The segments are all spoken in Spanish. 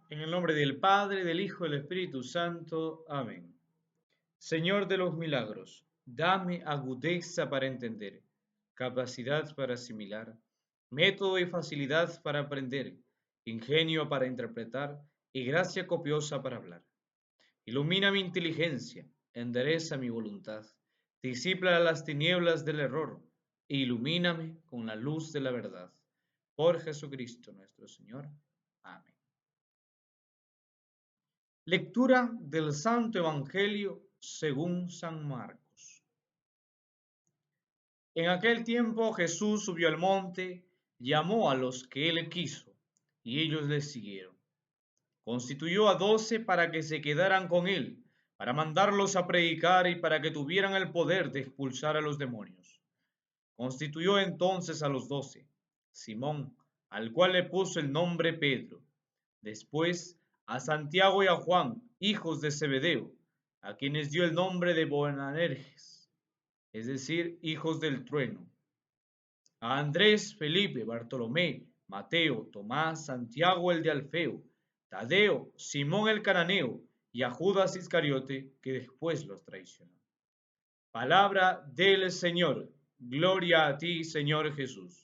En el nombre del Padre, del Hijo y del Espíritu Santo. Amén. Señor de los milagros, dame agudeza para entender, capacidad para asimilar, método y facilidad para aprender, ingenio para interpretar y gracia copiosa para hablar. Ilumina mi inteligencia, endereza mi voluntad, disipa las tinieblas del error e ilumíname con la luz de la verdad. Por Jesucristo nuestro Señor. Amén. Lectura del Santo Evangelio según San Marcos. En aquel tiempo Jesús subió al monte, llamó a los que él quiso, y ellos le siguieron. Constituyó a 12 para que se quedaran con él, para mandarlos a predicar y para que tuvieran el poder de expulsar a los demonios. Constituyó entonces a los 12, Simón, al cual le puso el nombre Pedro, después a Santiago y a Juan, hijos de Zebedeo, a quienes dio el nombre de Boanerges, es decir, hijos del trueno, a Andrés, Felipe, Bartolomé, Mateo, Tomás, Santiago el de Alfeo, Tadeo, Simón el cananeo y a Judas Iscariote, que después los traicionó. Palabra del Señor. Gloria a ti, Señor Jesús.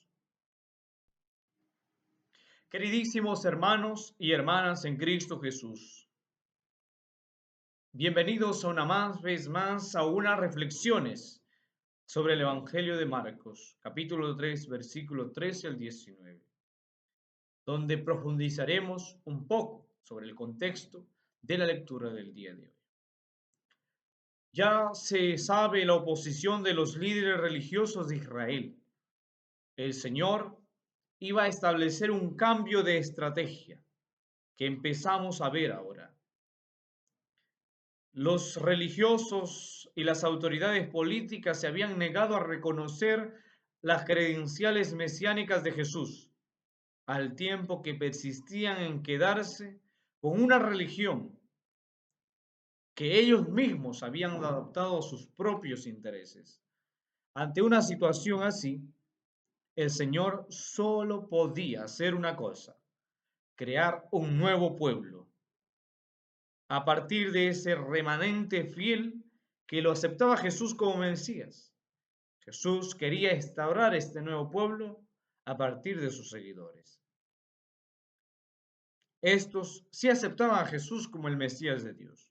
Queridísimos hermanos y hermanas en Cristo Jesús, bienvenidos una vez más a unas reflexiones sobre el Evangelio de Marcos, capítulo 3, versículo 13 al 19, donde profundizaremos un poco sobre el contexto de la lectura del día de hoy. Ya se sabe la oposición de los líderes religiosos de Israel. El Señor iba a establecer un cambio de estrategia que empezamos a ver ahora. Los religiosos y las autoridades políticas se habían negado a reconocer las credenciales mesiánicas de Jesús, al tiempo que persistían en quedarse con una religión que ellos mismos habían adaptado a sus propios intereses. Ante una situación así, el Señor solo podía hacer una cosa: crear un nuevo pueblo, a partir de ese remanente fiel que lo aceptaba Jesús como Mesías. Jesús quería instaurar este nuevo pueblo a partir de sus seguidores. Estos sí aceptaban a Jesús como el Mesías de Dios.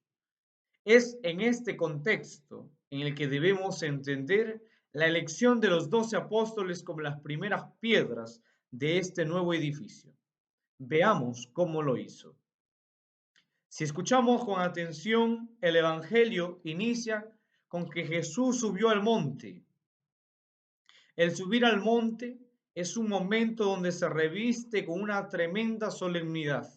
Es en este contexto en el que debemos entender la elección de los 12 apóstoles como las primeras piedras de este nuevo edificio. Veamos cómo lo hizo. Si escuchamos con atención, el Evangelio inicia con que Jesús subió al monte. El subir al monte es un momento donde se reviste con una tremenda solemnidad.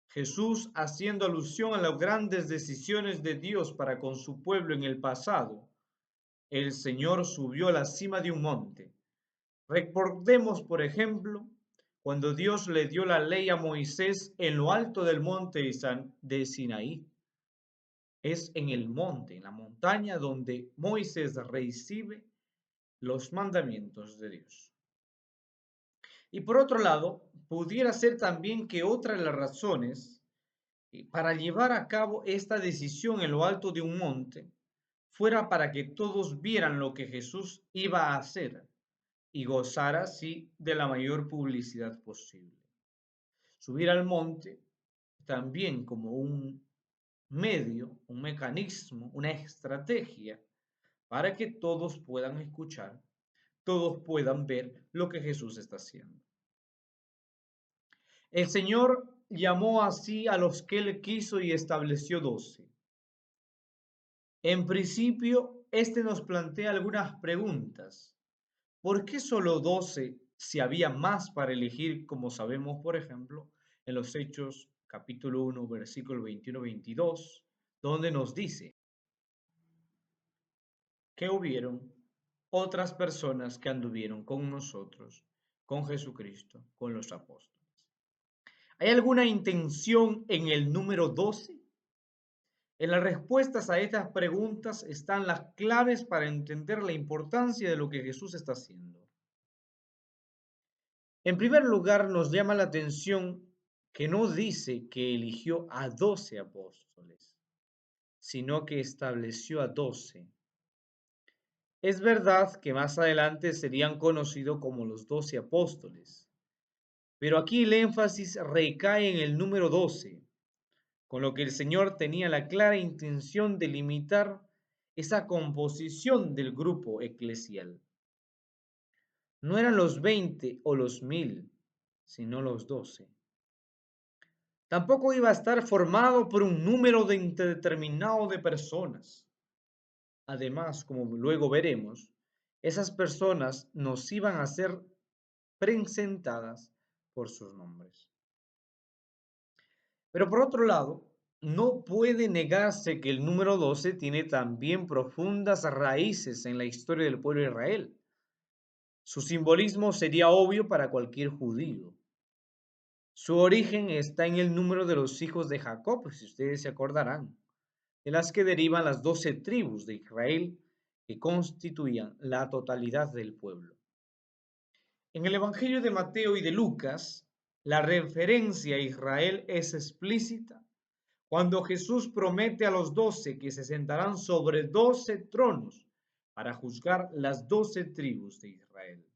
Jesús, haciendo alusión a las grandes decisiones de Dios para con su pueblo en el pasado, el Señor subió a la cima de un monte. Recordemos, por ejemplo, cuando Dios le dio la ley a Moisés en lo alto del monte de Sinaí. Es en el monte, en la montaña, donde Moisés recibe los mandamientos de Dios. Y por otro lado, pudiera ser también que otra de las razones para llevar a cabo esta decisión en lo alto de un monte fuera para que todos vieran lo que Jesús iba a hacer y gozar así de la mayor publicidad posible. Subir al monte también como un medio, un mecanismo, una estrategia para que todos puedan escuchar, todos puedan ver lo que Jesús está haciendo. El Señor llamó así a los que él quiso y estableció 12. En principio, este nos plantea algunas preguntas. ¿Por qué solo 12 si había más para elegir, como sabemos, por ejemplo, en los Hechos capítulo 1, versículo 21-22, donde nos dice que hubieron otras personas que anduvieron con nosotros, con Jesucristo, con los apóstoles? ¿Hay alguna intención en el número 12? En las respuestas a estas preguntas están las claves para entender la importancia de lo que Jesús está haciendo. En primer lugar, nos llama la atención que no dice que eligió a 12 apóstoles, sino que estableció a 12. Es verdad que más adelante serían conocidos como los 12 apóstoles, pero aquí el énfasis recae en el número 12, con lo que el Señor tenía la clara intención de limitar esa composición del grupo eclesial. No eran los 20 o los 1000, sino los 12. Tampoco iba a estar formado por un número indeterminado de personas. Además, como luego veremos, esas personas nos iban a ser presentadas por sus nombres. Pero por otro lado, no puede negarse que el número 12 tiene también profundas raíces en la historia del pueblo de Israel. Su simbolismo sería obvio para cualquier judío. Su origen está en el número de los hijos de Jacob, si ustedes se acordarán, de las que derivan las 12 tribus de Israel que constituían la totalidad del pueblo. En el Evangelio de Mateo y de Lucas, la referencia a Israel es explícita cuando Jesús promete a los 12 que se sentarán sobre 12 tronos para juzgar las 12 tribus de Israel.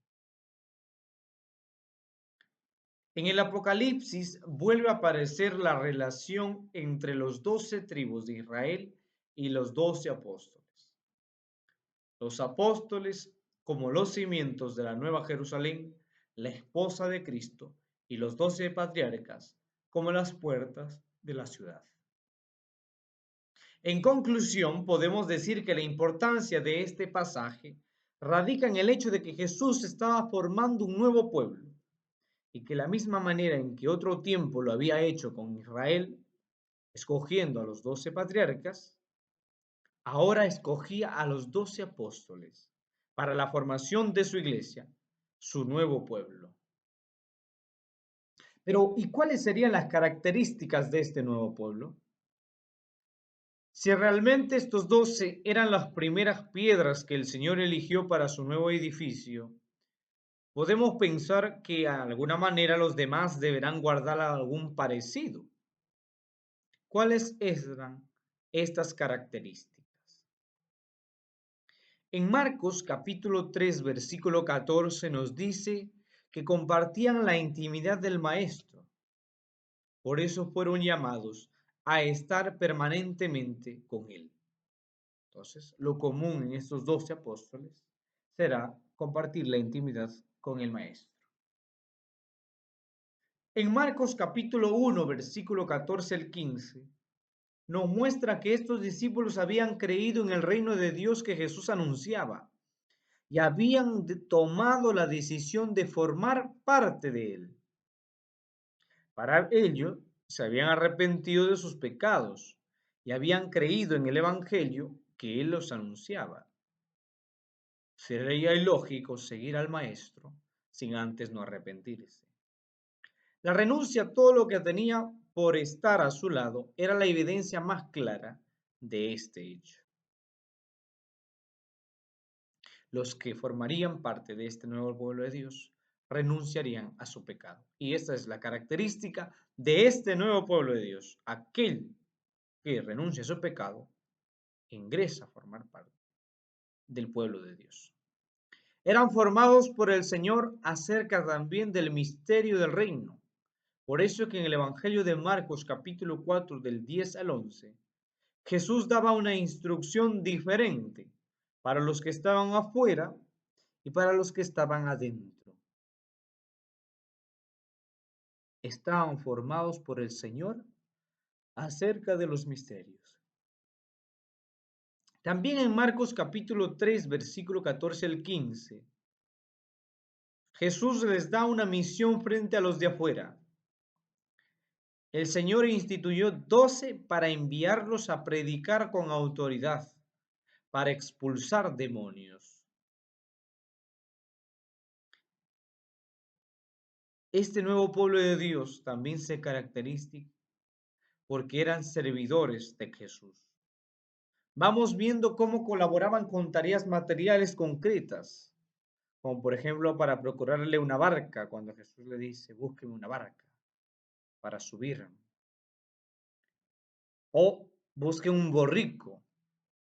En el Apocalipsis vuelve a aparecer la relación entre los 12 tribus de Israel y los 12 apóstoles. Los apóstoles como los cimientos de la Nueva Jerusalén, la esposa de Cristo, y los 12 patriarcas como las puertas de la ciudad. En conclusión, podemos decir que la importancia de este pasaje radica en el hecho de que Jesús estaba formando un nuevo pueblo y que la misma manera en que otro tiempo lo había hecho con Israel, escogiendo a los 12 patriarcas, ahora escogía a los 12 apóstoles para la formación de su iglesia, su nuevo pueblo. Pero, ¿y cuáles serían las características de este nuevo pueblo? Si realmente estos 12 eran las primeras piedras que el Señor eligió para su nuevo edificio, podemos pensar que de alguna manera los demás deberán guardar algún parecido. ¿Cuáles eran estas características? En Marcos capítulo 3 versículo 14 nos dice que compartían la intimidad del Maestro. Por eso fueron llamados a estar permanentemente con Él. Entonces, lo común en estos 12 apóstoles será compartir la intimidad con el Maestro. En Marcos capítulo 1, versículo 14 al 15, nos muestra que estos discípulos habían creído en el reino de Dios que Jesús anunciaba y habían tomado la decisión de formar parte de él. Para ello, se habían arrepentido de sus pecados y habían creído en el Evangelio que él los anunciaba. Sería ilógico seguir al Maestro sin antes no arrepentirse. La renuncia a todo lo que tenía por estar a su lado era la evidencia más clara de este hecho. Los que formarían parte de este nuevo pueblo de Dios renunciarían a su pecado. Y esta es la característica de este nuevo pueblo de Dios. Aquel que renuncia a su pecado ingresa a formar parte del pueblo de Dios. Eran formados por el Señor acerca también del misterio del reino. Por eso que en el Evangelio de Marcos capítulo 4 del 10 al 11, Jesús daba una instrucción diferente para los que estaban afuera y para los que estaban adentro. Estaban formados por el Señor acerca de los misterios. También en Marcos capítulo 3, versículo 14 al 15, Jesús les da una misión frente a los de afuera. El Señor instituyó 12 para enviarlos a predicar con autoridad, para expulsar demonios. Este nuevo pueblo de Dios también se caracteriza porque eran servidores de Jesús. Vamos viendo cómo colaboraban con tareas materiales concretas, como por ejemplo para procurarle una barca, cuando Jesús le dice, búsqueme una barca. para subir. O busquen un borrico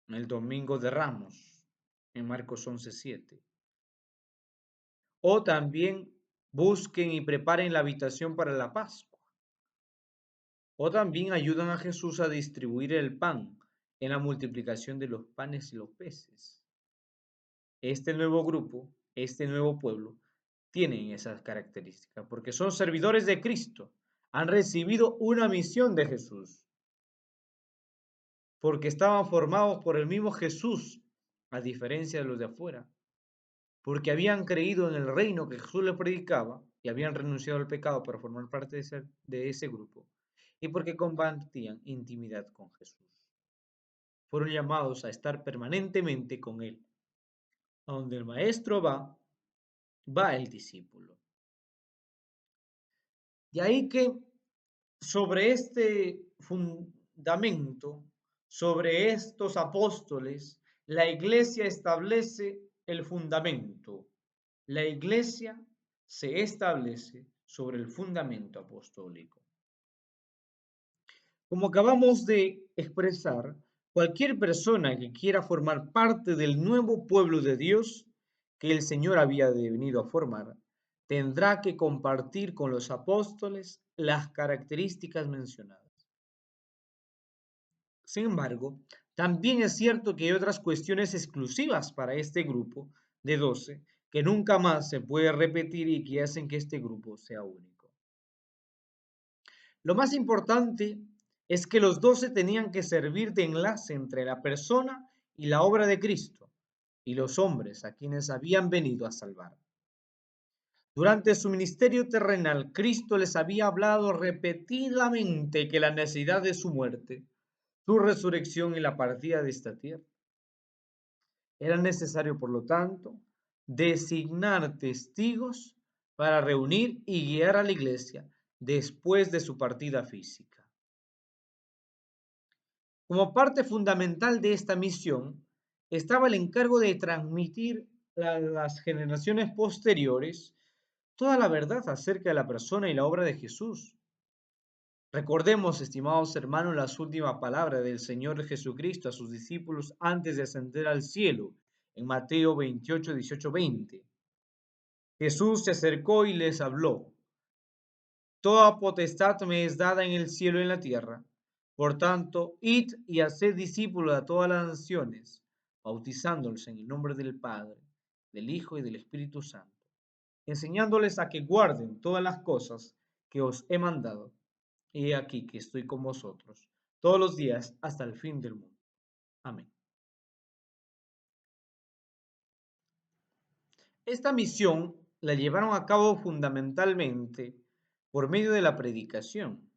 en el Domingo de Ramos, en Marcos 11:7. O también busquen y preparen la habitación para la Pascua. O también ayudan a Jesús a distribuir el pan en la multiplicación de los panes y los peces. Este nuevo grupo, este nuevo pueblo, tienen esas características porque son servidores de Cristo, han recibido una misión de Jesús, porque estaban formados por el mismo Jesús, a diferencia de los de afuera, porque habían creído en el reino que Jesús les predicaba y habían renunciado al pecado para formar parte de ese grupo, y porque compartían intimidad con Jesús. Fueron llamados a estar permanentemente con Él. A donde el maestro va, va el discípulo. De ahí que sobre este fundamento, sobre estos apóstoles, la iglesia establece el fundamento. La iglesia se establece sobre el fundamento apostólico. Como acabamos de expresar, cualquier persona que quiera formar parte del nuevo pueblo de Dios que el Señor había venido a formar, tendrá que compartir con los apóstoles las características mencionadas. Sin embargo, también es cierto que hay otras cuestiones exclusivas para este grupo de 12 que nunca más se puede repetir y que hacen que este grupo sea único. Lo más importante es que los 12 tenían que servir de enlace entre la persona y la obra de Cristo y los hombres a quienes habían venido a salvar. Durante su ministerio terrenal, Cristo les había hablado repetidamente que la necesidad de su muerte, su resurrección y la partida de esta tierra. Era necesario, por lo tanto, designar testigos para reunir y guiar a la iglesia después de su partida física. Como parte fundamental de esta misión estaba el encargo de transmitir a las generaciones posteriores toda la verdad acerca de la persona y la obra de Jesús. Recordemos, estimados hermanos, las últimas palabras del Señor Jesucristo a sus discípulos antes de ascender al cielo, en Mateo 28, 18, 20. Jesús se acercó y les habló: Toda potestad me es dada en el cielo y en la tierra. Por tanto, id y haced discípulos a todas las naciones, bautizándolos en el nombre del Padre, del Hijo y del Espíritu Santo, enseñándoles a que guarden todas las cosas que os he mandado. Y he aquí que estoy con vosotros todos los días hasta el fin del mundo. Amén. Esta misión la llevaron a cabo fundamentalmente por medio de la predicación.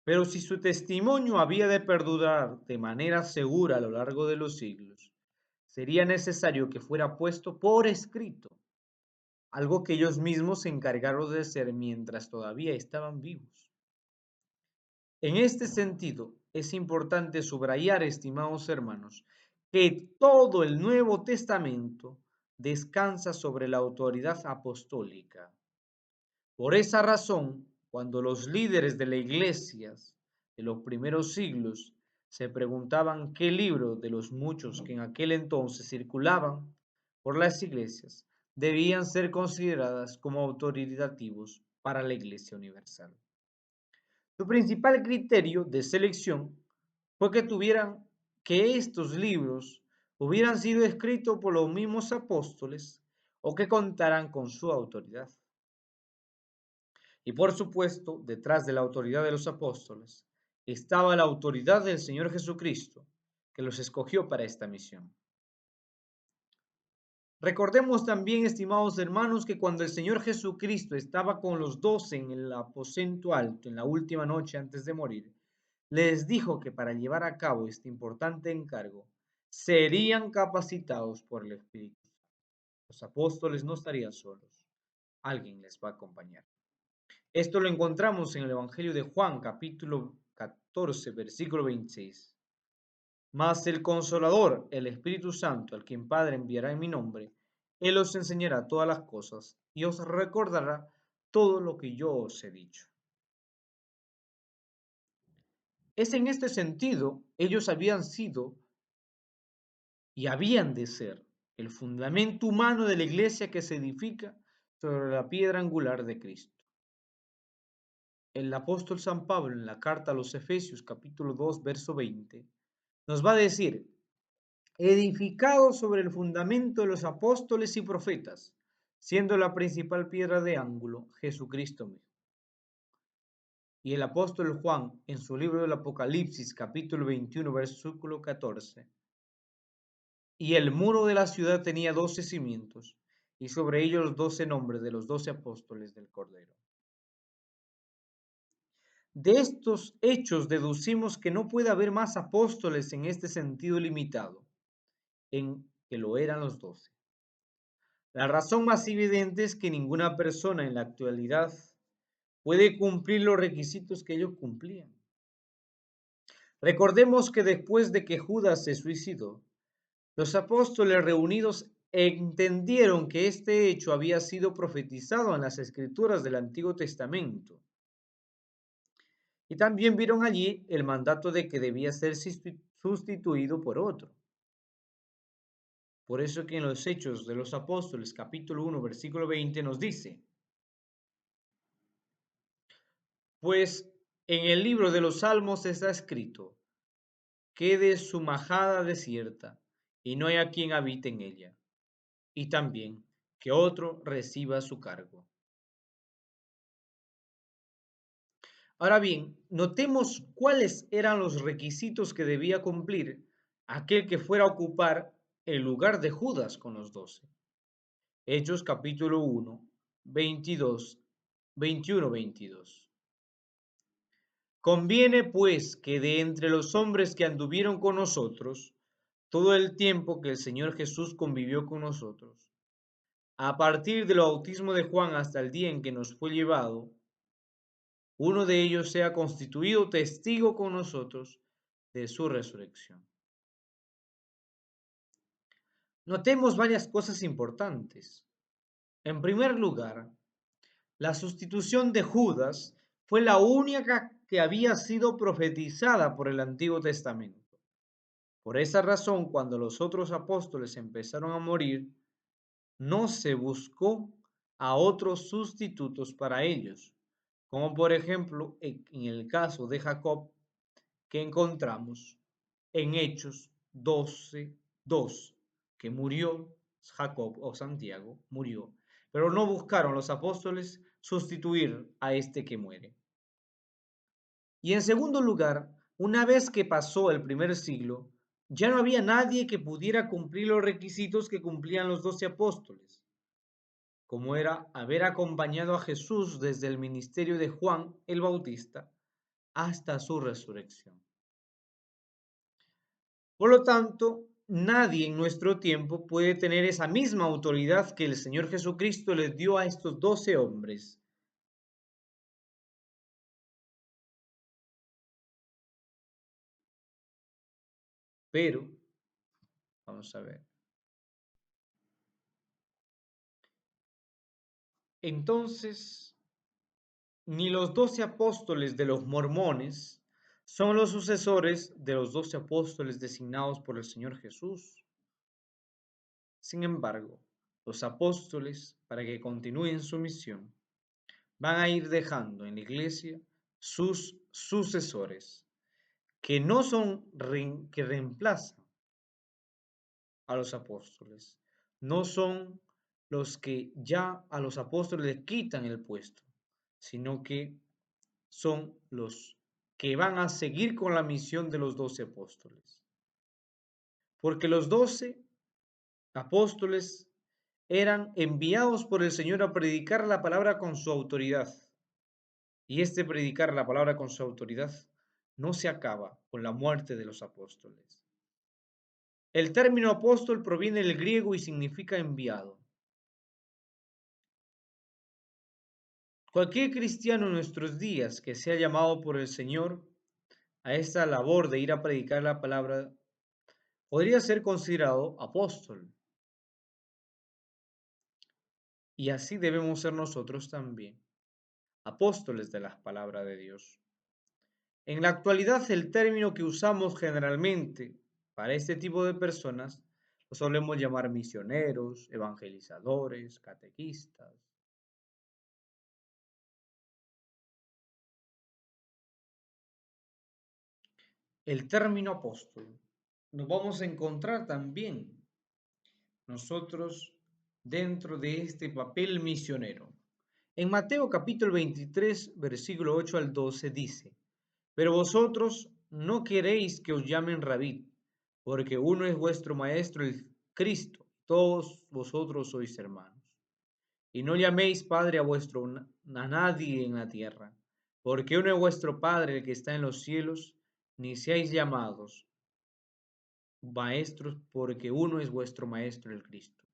Pero si su testimonio había de perdurar de manera segura a lo largo de los siglos, sería necesario que fuera puesto por escrito, algo que ellos mismos se encargaron de hacer mientras todavía estaban vivos. En este sentido, es importante subrayar, estimados hermanos, que todo el Nuevo Testamento descansa sobre la autoridad apostólica. Por esa razón, cuando los líderes de las iglesias de los primeros siglos se preguntaban qué libro de los muchos que en aquel entonces circulaban por las iglesias debían ser consideradas como autoritativos para la Iglesia Universal. Su principal criterio de selección fue que estos libros hubieran sido escritos por los mismos apóstoles o que contaran con su autoridad. Y por supuesto, detrás de la autoridad de los apóstoles estaba la autoridad del Señor Jesucristo, que los escogió para esta misión. Recordemos también, estimados hermanos, que cuando el Señor Jesucristo estaba con los 12 en el aposento alto, en la última noche antes de morir, les dijo que para llevar a cabo este importante encargo, serían capacitados por el Espíritu. Los apóstoles no estarían solos, alguien les va a acompañar. Esto lo encontramos en el Evangelio de Juan, capítulo 14, versículo 26. Mas el Consolador, el Espíritu Santo, al quien Padre enviará en mi nombre, Él os enseñará todas las cosas y os recordará todo lo que yo os he dicho. Es en este sentido, ellos habían sido y habían de ser el fundamento humano de la iglesia que se edifica sobre la piedra angular de Cristo. El apóstol San Pablo en la carta a los Efesios capítulo 2 verso 20 nos va a decir, edificado sobre el fundamento de los apóstoles y profetas, siendo la principal piedra de ángulo Jesucristo mismo. Y el apóstol Juan en su libro del Apocalipsis capítulo 21 versículo 14, y el muro de la ciudad tenía 12 cimientos, y sobre ellos los 12 nombres de los 12 apóstoles del Cordero. De estos hechos deducimos que no puede haber más apóstoles en este sentido limitado, en que lo eran los 12. La razón más evidente es que ninguna persona en la actualidad puede cumplir los requisitos que ellos cumplían. Recordemos que después de que Judas se suicidó, los apóstoles reunidos entendieron que este hecho había sido profetizado en las escrituras del Antiguo Testamento. Y también vieron allí el mandato de que debía ser sustituido por otro. Por eso que en los Hechos de los Apóstoles, capítulo 1, versículo 20, nos dice, pues en el libro de los Salmos está escrito, quede su majada desierta, y no haya quien habite en ella, y también que otro reciba su cargo. Ahora bien, notemos cuáles eran los requisitos que debía cumplir aquel que fuera a ocupar el lugar de Judas con los 12. Hechos capítulo 1, 22, 21, 22. Conviene pues que de entre los hombres que anduvieron con nosotros, todo el tiempo que el Señor Jesús convivió con nosotros, a partir del bautismo de Juan hasta el día en que nos fue llevado, uno de ellos sea constituido testigo con nosotros de su resurrección. Notemos varias cosas importantes. En primer lugar, la sustitución de Judas fue la única que había sido profetizada por el Antiguo Testamento. Por esa razón, cuando los otros apóstoles empezaron a morir, no se buscó a otros sustitutos para ellos, como por ejemplo en el caso de Jacob que encontramos en Hechos 12:2, que murió Jacob o Santiago, murió, pero no buscaron los apóstoles sustituir a este que muere. Y en segundo lugar, una vez que pasó el primer siglo, ya no había nadie que pudiera cumplir los requisitos que cumplían los 12 apóstoles, como era haber acompañado a Jesús desde el ministerio de Juan el Bautista hasta su resurrección. Por lo tanto, nadie en nuestro tiempo puede tener esa misma autoridad que el Señor Jesucristo les dio a estos 12 hombres. Pero, vamos a ver. Entonces, ni los 12 apóstoles de los mormones son los sucesores de los 12 apóstoles designados por el Señor Jesús. Sin embargo, los apóstoles, para que continúen su misión, van a ir dejando en la iglesia sus sucesores, que no son que reemplazan a los apóstoles, no son los que ya a los apóstoles les quitan el puesto, sino que son los que van a seguir con la misión de los 12 apóstoles. Porque los 12 apóstoles eran enviados por el Señor a predicar la palabra con su autoridad. Y este predicar la palabra con su autoridad no se acaba con la muerte de los apóstoles. El término apóstol proviene del griego y significa enviado. Cualquier cristiano en nuestros días que sea llamado por el Señor a esta labor de ir a predicar la palabra podría ser considerado apóstol. Y así debemos ser nosotros también, apóstoles de la palabra de Dios. En la actualidad, el término que usamos generalmente para este tipo de personas lo solemos llamar misioneros, evangelizadores, catequistas. El término apóstol nos vamos a encontrar también nosotros dentro de este papel misionero. En Mateo capítulo 23, versículo 8 al 12 dice: Pero vosotros no queréis que os llamen rabí, porque uno es vuestro maestro, el Cristo, todos vosotros sois hermanos. Y no llaméis Padre a nadie en la tierra, porque uno es vuestro Padre, el que está en los cielos, ni seáis llamados maestros, porque uno es vuestro Maestro, el Cristo.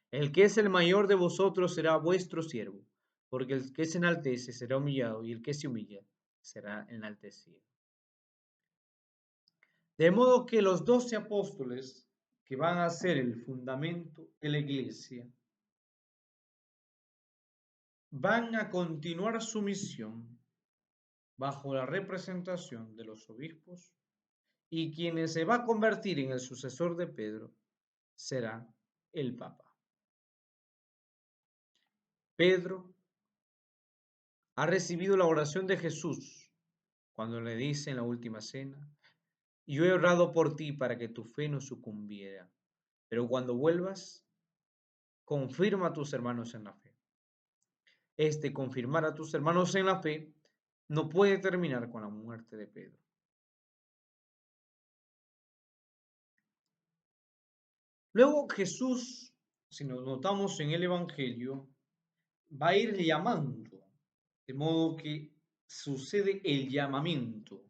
El que es el mayor de vosotros será vuestro siervo, porque el que se enaltece será humillado, y el que se humilla será enaltecido. De modo que los 12 apóstoles, que van a ser el fundamento de la iglesia, van a continuar su misión bajo la representación de los obispos, y quien se va a convertir en el sucesor de Pedro será el Papa. Pedro ha recibido la oración de Jesús cuando le dice en la última cena: Yo he orado por ti para que tu fe no sucumbiera, pero cuando vuelvas, confirma a tus hermanos en la fe. Confirmar a tus hermanos en la fe no puede terminar con la muerte de Pedro. Luego Jesús, si nos notamos en el Evangelio, va a ir llamando, de modo que sucede el llamamiento.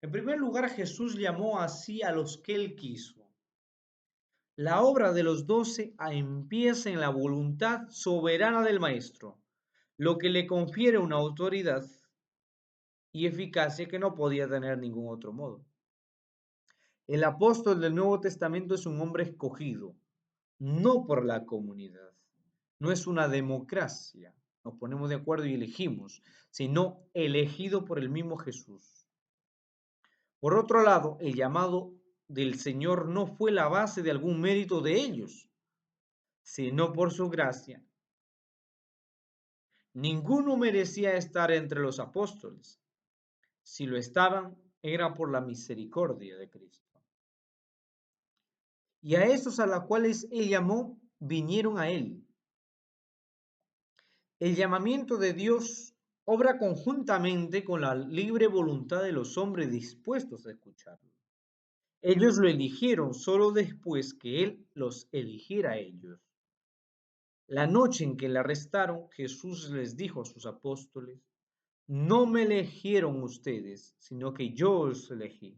En primer lugar, Jesús llamó así a los que él quiso. La obra de los 12 empieza en la voluntad soberana del Maestro, lo que le confiere una autoridad y eficacia que no podía tener ningún otro modo. El apóstol del Nuevo Testamento es un hombre escogido, no por la comunidad. No es una democracia, nos ponemos de acuerdo y elegimos, sino elegido por el mismo Jesús. Por otro lado, el llamado del Señor no fue la base de algún mérito de ellos, sino por su gracia. Ninguno merecía estar entre los apóstoles. Si lo estaban, era por la misericordia de Cristo. Y a esos a los cuales él llamó, vinieron a él. El llamamiento de Dios obra conjuntamente con la libre voluntad de los hombres dispuestos a escucharlo. Ellos lo eligieron solo después que él los eligiera a ellos. La noche en que le arrestaron, Jesús les dijo a sus apóstoles: No me eligieron ustedes, sino que yo os elegí.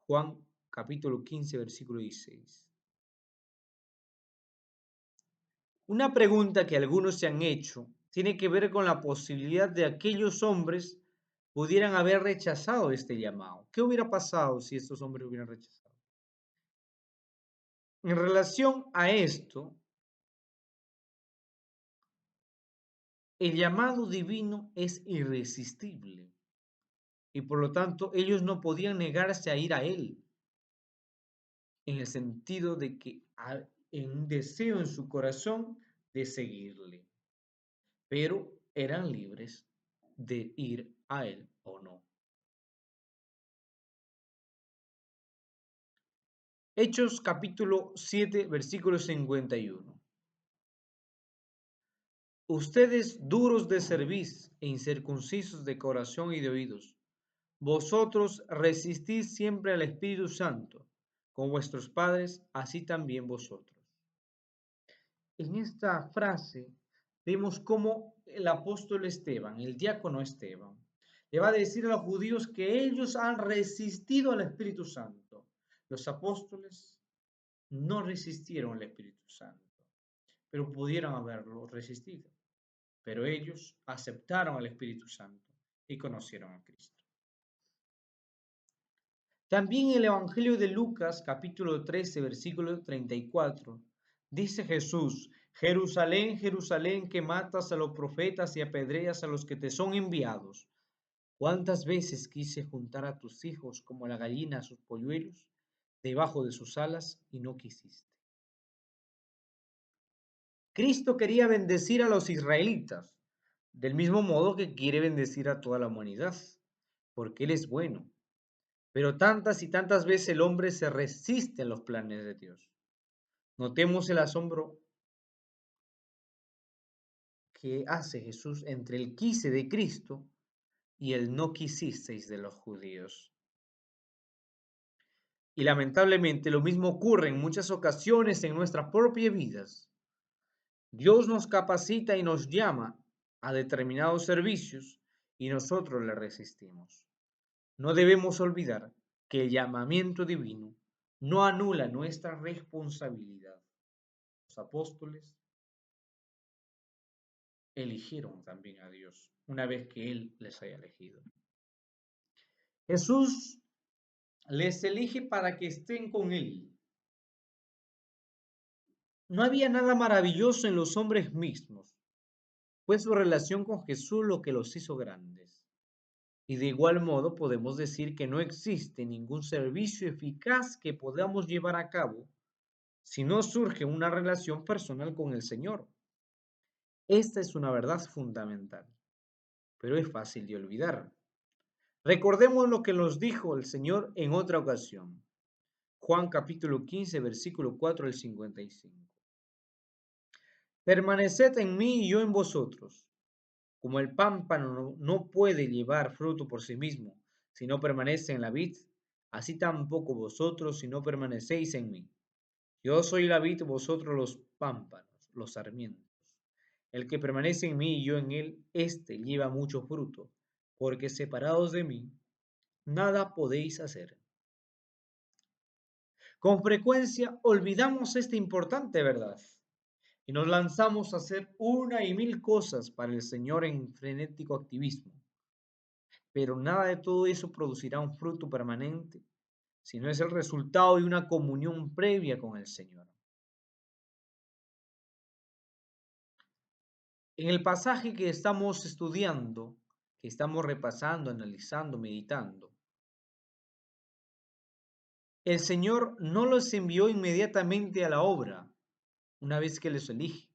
Juan capítulo 15, versículo 16. Una pregunta que algunos se han hecho tiene que ver con la posibilidad de aquellos hombres pudieran haber rechazado este llamado. ¿Qué hubiera pasado si estos hombres hubieran rechazado? En relación a esto, el llamado divino es irresistible y por lo tanto ellos no podían negarse a ir a él, en el sentido de que hay un deseo en su corazón de seguirle, pero eran libres de ir a él o no. Hechos capítulo 7, versículo 51. Ustedes duros de cerviz e incircuncisos de corazón y de oídos, vosotros resistís siempre al Espíritu Santo, con vuestros padres, así también vosotros. En esta frase vemos cómo el apóstol Esteban, el diácono Esteban, le va a decir a los judíos que ellos han resistido al Espíritu Santo. Los apóstoles no resistieron al Espíritu Santo, pero pudieron haberlo resistido. Pero ellos aceptaron al Espíritu Santo y conocieron a Cristo. También en el Evangelio de Lucas, capítulo 13, versículo 34, dice Jesús: Jerusalén, Jerusalén, que matas a los profetas y apedreas a los que te son enviados. ¿Cuántas veces quise juntar a tus hijos como la gallina a sus polluelos debajo de sus alas y no quisiste? Cristo quería bendecir a los israelitas, del mismo modo que quiere bendecir a toda la humanidad, porque Él es bueno. Pero tantas y tantas veces el hombre se resiste a los planes de Dios. Notemos el asombro que hace Jesús entre el quise de Cristo y el no quisisteis de los judíos. Y lamentablemente lo mismo ocurre en muchas ocasiones en nuestras propias vidas. Dios nos capacita y nos llama a determinados servicios y nosotros le resistimos. No debemos olvidar que el llamamiento divino no anula nuestra responsabilidad. Los apóstoles eligieron también a Dios una vez que Él les haya elegido. Jesús les elige para que estén con Él. No había nada maravilloso en los hombres mismos, fue su relación con Jesús lo que los hizo grandes. Y de igual modo podemos decir que no existe ningún servicio eficaz que podamos llevar a cabo si no surge una relación personal con el Señor. Esta es una verdad fundamental, pero es fácil de olvidar. Recordemos lo que nos dijo el Señor en otra ocasión. Juan capítulo 15, versículo 4 al 55. Permaneced en mí y yo en vosotros. Como el pámpano no puede llevar fruto por sí mismo si no permanece en la vid, así tampoco vosotros si no permanecéis en mí. Yo soy la vid, vosotros los pámpanos, los sarmientos. El que permanece en mí y yo en él, éste lleva mucho fruto, porque separados de mí, nada podéis hacer. Con frecuencia olvidamos esta importante verdad y nos lanzamos a hacer una y mil cosas para el Señor en frenético activismo. Pero nada de todo eso producirá un fruto permanente si no es el resultado de una comunión previa con el Señor. En el pasaje que estamos estudiando, que estamos repasando, analizando, meditando, el Señor no los envió inmediatamente a la obra una vez que les elige,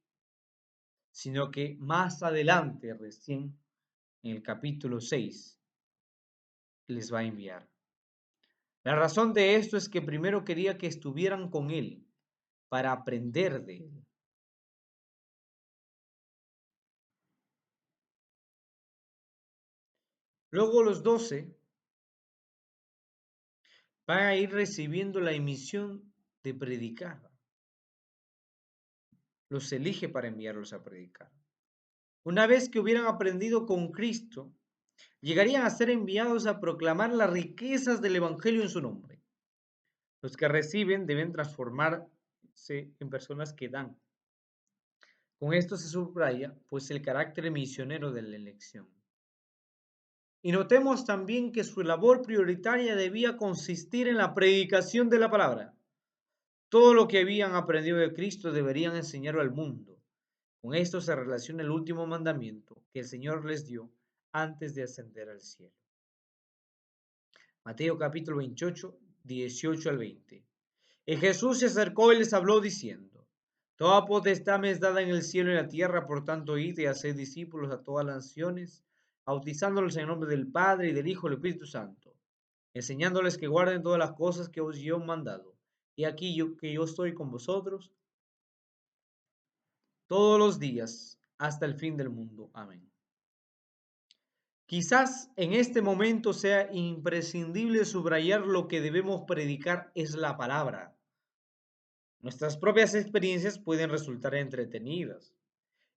sino que más adelante, recién en el capítulo 6, les va a enviar. La razón de esto es que primero quería que estuvieran con Él para aprender de Él. Luego los 12 van a ir recibiendo la misión de predicar. Los elige para enviarlos a predicar. Una vez que hubieran aprendido con Cristo, llegarían a ser enviados a proclamar las riquezas del Evangelio en su nombre. Los que reciben deben transformarse en personas que dan. Con esto se subraya, pues, el carácter misionero de la elección. Y notemos también que su labor prioritaria debía consistir en la predicación de la palabra. Todo lo que habían aprendido de Cristo deberían enseñarlo al mundo. Con esto se relaciona el último mandamiento que el Señor les dio antes de ascender al cielo. Mateo capítulo 28, 18 al 20. Y Jesús se acercó y les habló diciendo: Toda potestad me es dada en el cielo y en la tierra, por tanto id y haced discípulos a todas las naciones, bautizándolos en el nombre del Padre y del Hijo y del Espíritu Santo, enseñándoles que guarden todas las cosas que os yo he mandado. Y aquí yo estoy con vosotros todos los días hasta el fin del mundo. Amén. Quizás en este momento sea imprescindible subrayar lo que debemos predicar es la palabra. Nuestras propias experiencias pueden resultar entretenidas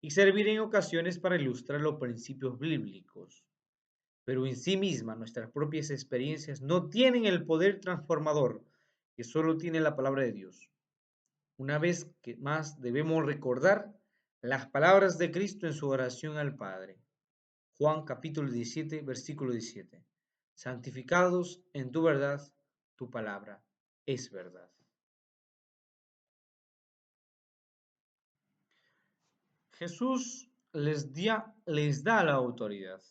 y servir en ocasiones para ilustrar los principios bíblicos, pero en sí misma nuestras propias experiencias no tienen el poder transformador que solo tiene la palabra de Dios. Una vez que más debemos recordar las palabras de Cristo en su oración al Padre. Juan capítulo 17, versículo 17. Santificados en tu verdad, tu palabra es verdad. Jesús les da la autoridad.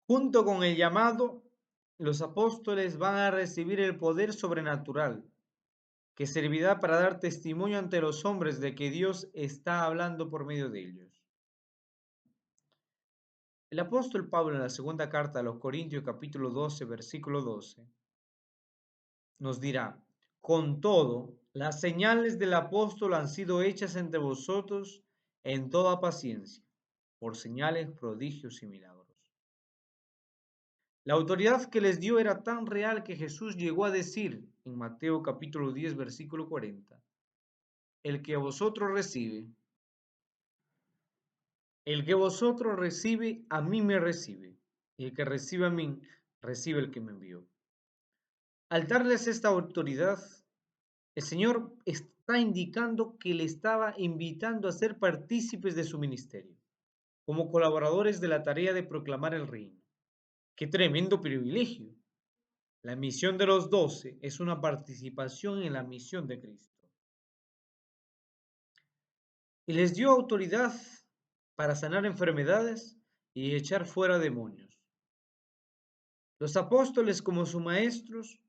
Junto con el llamado, los apóstoles van a recibir el poder sobrenatural que servirá para dar testimonio ante los hombres de que Dios está hablando por medio de ellos. El apóstol Pablo en la segunda carta a los Corintios capítulo 12, versículo 12, nos dirá, con todo, las señales del apóstol han sido hechas entre vosotros en toda paciencia, por señales, prodigios y milagros. La autoridad que les dio era tan real que Jesús llegó a decir en Mateo capítulo 10, versículo 40, el que vosotros recibe, el que vosotros recibe, a mí me recibe, y el que recibe a mí, recibe el que me envió. Al darles esta autoridad, el Señor está indicando que le estaba invitando a ser partícipes de su ministerio, como colaboradores de la tarea de proclamar el reino. ¡Qué tremendo privilegio! La misión de los 12 es una participación en la misión de Cristo. Y les dio autoridad para sanar enfermedades y echar fuera demonios. Los apóstoles, como sus maestros,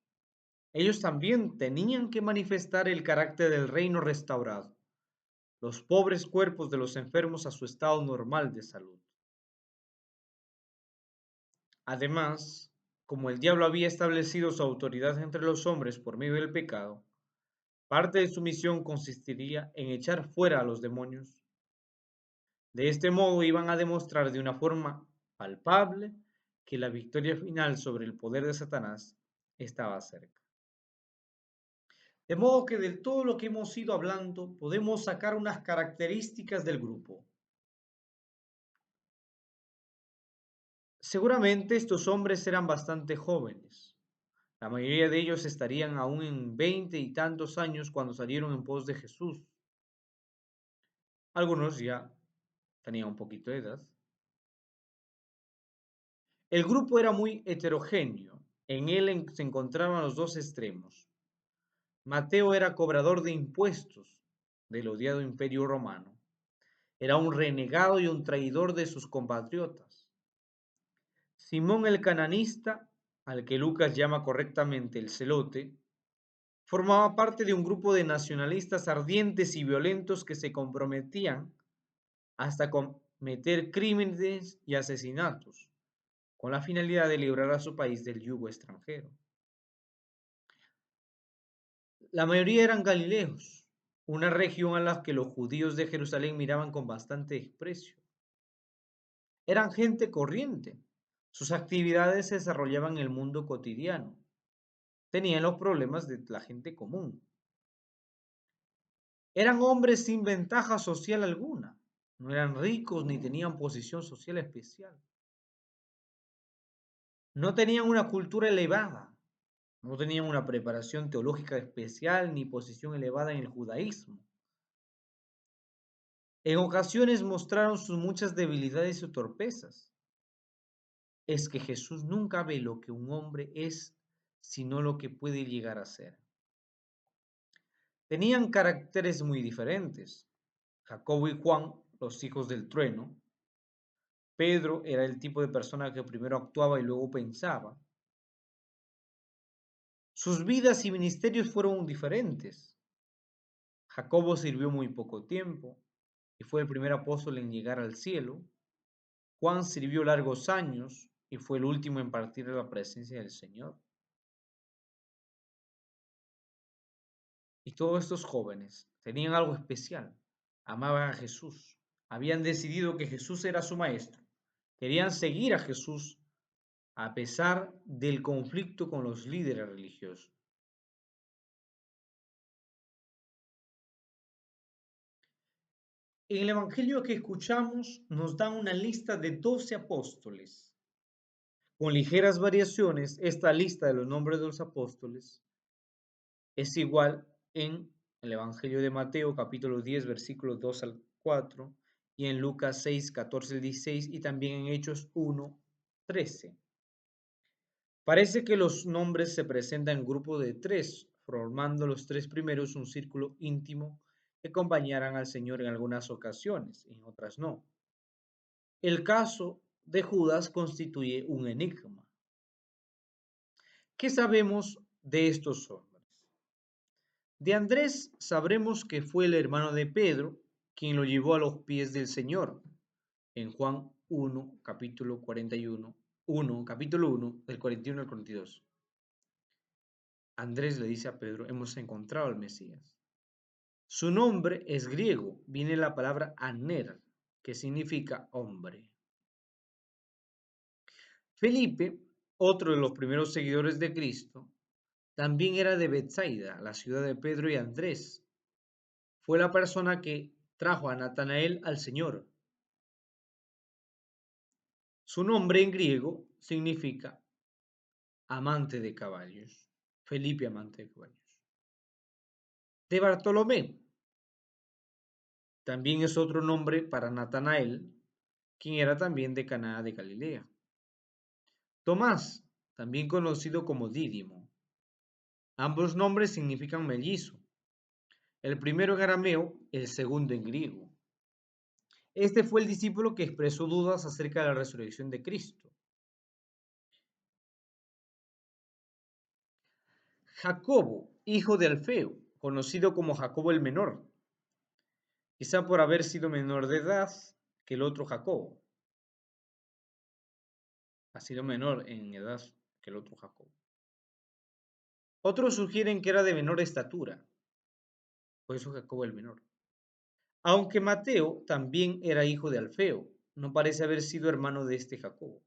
ellos también tenían que manifestar el carácter del reino restaurado, los pobres cuerpos de los enfermos a su estado normal de salud. Además, como el diablo había establecido su autoridad entre los hombres por medio del pecado, parte de su misión consistiría en echar fuera a los demonios. De este modo iban a demostrar de una forma palpable que la victoria final sobre el poder de Satanás estaba cerca. De modo que de todo lo que hemos ido hablando podemos sacar unas características del grupo. Seguramente estos hombres eran bastante jóvenes. La mayoría de ellos estarían aún en 20 y tantos años cuando salieron en pos de Jesús. Algunos ya tenían un poquito de edad. El grupo era muy heterogéneo. En él se encontraban los dos extremos. Mateo era cobrador de impuestos del odiado Imperio Romano. Era un renegado y un traidor de sus compatriotas. Simón el cananista, al que Lucas llama correctamente el celote, formaba parte de un grupo de nacionalistas ardientes y violentos que se comprometían hasta cometer crímenes y asesinatos, con la finalidad de librar a su país del yugo extranjero. La mayoría eran galileos, una región a la que los judíos de Jerusalén miraban con bastante desprecio. Eran gente corriente. Sus actividades se desarrollaban en el mundo cotidiano. Tenían los problemas de la gente común. Eran hombres sin ventaja social alguna. No eran ricos ni tenían posición social especial. No tenían una cultura elevada. No tenían una preparación teológica especial ni posición elevada en el judaísmo. En ocasiones mostraron sus muchas debilidades y torpezas. Es que Jesús nunca ve lo que un hombre es, sino lo que puede llegar a ser. Tenían caracteres muy diferentes. Jacobo y Juan, los hijos del trueno. Pedro era el tipo de persona que primero actuaba y luego pensaba. Sus vidas y ministerios fueron diferentes. Jacobo sirvió muy poco tiempo y fue el primer apóstol en llegar al cielo. Juan sirvió largos años y fue el último en partir a la presencia del Señor. Y todos estos jóvenes tenían algo especial. Amaban a Jesús. Habían decidido que Jesús era su maestro. Querían seguir a Jesús a pesar del conflicto con los líderes religiosos. En el Evangelio que escuchamos nos dan una lista de 12 apóstoles. Con ligeras variaciones, esta lista de los nombres de los apóstoles es igual en el Evangelio de Mateo, capítulo 10, versículos 2 al 4, y en Lucas 6, 14 al 16, y también en Hechos 1, 13. Parece que los nombres se presentan en grupo de tres, formando los tres primeros un círculo íntimo que acompañarán al Señor en algunas ocasiones, en otras no. El caso de Judas constituye un enigma. ¿Qué sabemos de estos hombres? De Andrés sabremos que fue el hermano de Pedro quien lo llevó a los pies del Señor. En Juan 1, capítulo 41, capítulo 1, del 41 al 42. Andrés le dice a Pedro, hemos encontrado al Mesías. Su nombre es griego, viene la palabra aner, que significa hombre. Felipe, otro de los primeros seguidores de Cristo, también era de Betsaida, la ciudad de Pedro y Andrés. Fue la persona que trajo a Natanael al Señor. Su nombre en griego significa amante de caballos. Felipe, amante de caballos. De Bartolomé, también es otro nombre para Natanael, quien era también de Caná de Galilea. Tomás, también conocido como Dídimo. Ambos nombres significan mellizo. El primero en arameo, el segundo en griego. Este fue el discípulo que expresó dudas acerca de la resurrección de Cristo. Jacobo, hijo de Alfeo, conocido como Jacobo el menor, quizá por haber sido menor de edad que el otro Jacobo. Ha sido menor en edad que el otro Jacobo. Otros sugieren que era de menor estatura, por eso Jacobo el menor. Aunque Mateo también era hijo de Alfeo, no parece haber sido hermano de este Jacobo.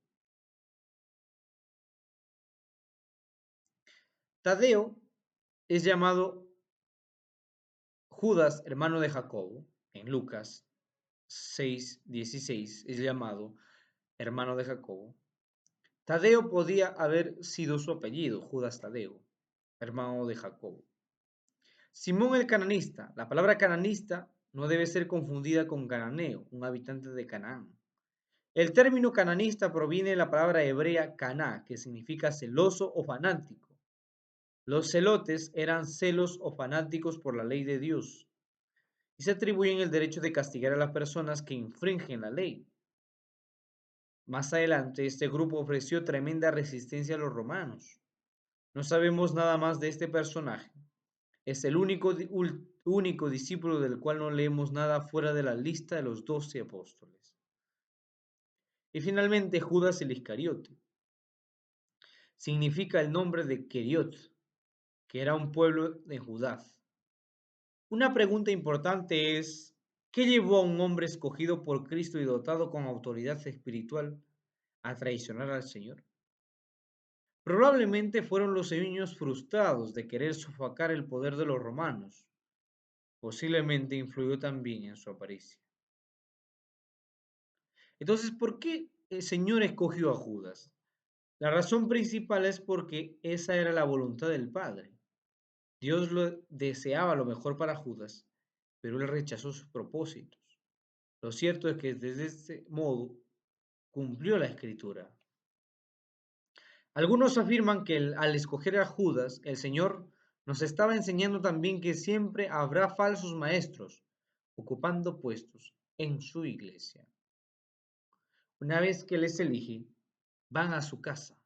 Tadeo es llamado Judas, hermano de Jacobo, en Lucas 6:16 es llamado hermano de Jacobo. Tadeo podía haber sido su apellido, Judas Tadeo, hermano de Jacobo. Simón el cananista, la palabra cananista no debe ser confundida con cananeo, un habitante de Canaán. El término cananista proviene de la palabra hebrea caná, que significa celoso o fanático. Los celotes eran celos o fanáticos por la ley de Dios y se atribuyen el derecho de castigar a las personas que infringen la ley. Más adelante, este grupo ofreció tremenda resistencia a los romanos. No sabemos nada más de este personaje. Es el único discípulo del cual no leemos nada fuera de la lista de los 12 apóstoles. Y finalmente Judas el Iscariote. Significa el nombre de Keriot, que era un pueblo de Judá. Una pregunta importante es, ¿qué llevó a un hombre escogido por Cristo y dotado con autoridad espiritual a traicionar al Señor? Probablemente fueron los sueños frustrados de querer sofocar el poder de los romanos. Posiblemente influyó también en su aparición. Entonces, ¿por qué el Señor escogió a Judas? La razón principal es porque esa era la voluntad del Padre. Dios deseaba lo mejor para Judas, pero él rechazó sus propósitos. Lo cierto es que desde este modo cumplió la escritura. Algunos afirman que al escoger a Judas, el Señor nos estaba enseñando también que siempre habrá falsos maestros ocupando puestos en su iglesia. Una vez que les elige, van a su casa.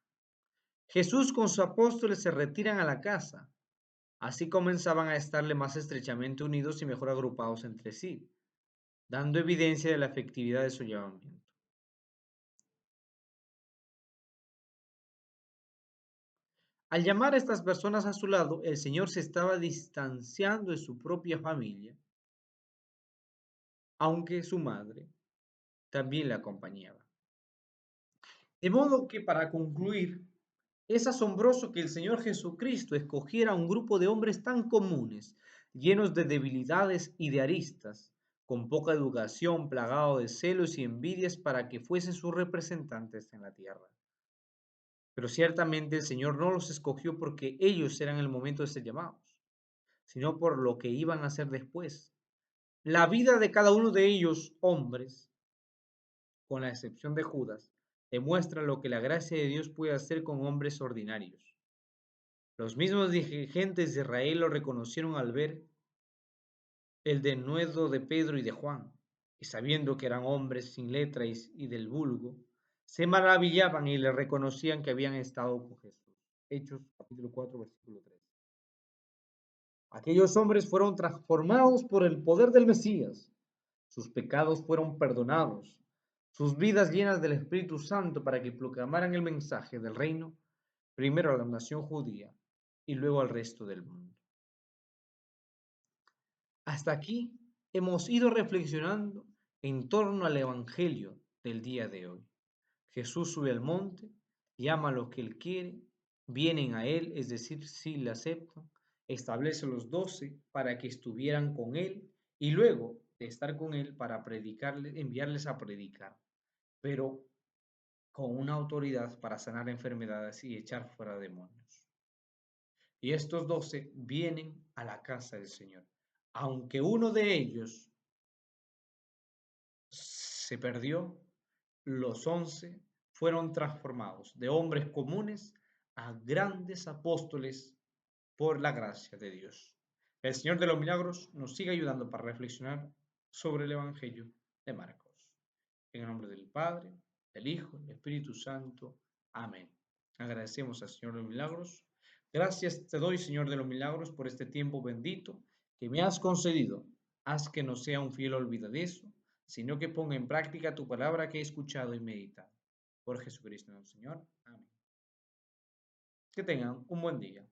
Jesús con sus apóstoles se retiran a la casa. Así comenzaban a estarle más estrechamente unidos y mejor agrupados entre sí, dando evidencia de la efectividad de su llamamiento. Al llamar a estas personas a su lado, el Señor se estaba distanciando de su propia familia, aunque su madre también le acompañaba. De modo que para concluir, es asombroso que el Señor Jesucristo escogiera un grupo de hombres tan comunes, llenos de debilidades y de aristas, con poca educación, plagado de celos y envidias para que fuesen sus representantes en la tierra. Pero ciertamente el Señor no los escogió porque ellos eran el momento de ser llamados, sino por lo que iban a hacer después. La vida de cada uno de ellos, hombres, con la excepción de Judas, demuestra lo que la gracia de Dios puede hacer con hombres ordinarios. Los mismos dirigentes de Israel lo reconocieron al ver el denuedo de Pedro y de Juan, y sabiendo que eran hombres sin letra y del vulgo, se maravillaban y le reconocían que habían estado con Jesús. Hechos capítulo 4, versículo 3. Aquellos hombres fueron transformados por el poder del Mesías. Sus pecados fueron perdonados, sus vidas llenas del Espíritu Santo para que proclamaran el mensaje del reino, primero a la nación judía y luego al resto del mundo. Hasta aquí hemos ido reflexionando en torno al Evangelio del día de hoy. Jesús sube al monte, llama a los que él quiere, vienen a él, es decir, sí le aceptan, establece los 12 para que estuvieran con él y luego de estar con él para predicarles, enviarles a predicar, pero con una autoridad para sanar enfermedades y echar fuera demonios. Y estos 12 vienen a la casa del Señor. Aunque uno de ellos se perdió, los 11 fueron transformados de hombres comunes a grandes apóstoles por la gracia de Dios. El Señor de los Milagros nos sigue ayudando para reflexionar sobre el Evangelio de Marcos. En el nombre del Padre, del Hijo, del Espíritu Santo. Amén. Agradecemos al Señor de los Milagros. Gracias te doy, Señor de los Milagros, por este tiempo bendito que me has concedido. Haz que no sea un fiel olvidadizo, sino que ponga en práctica tu palabra que he escuchado y meditado. Por Jesucristo nuestro Señor. Amén. Que tengan un buen día.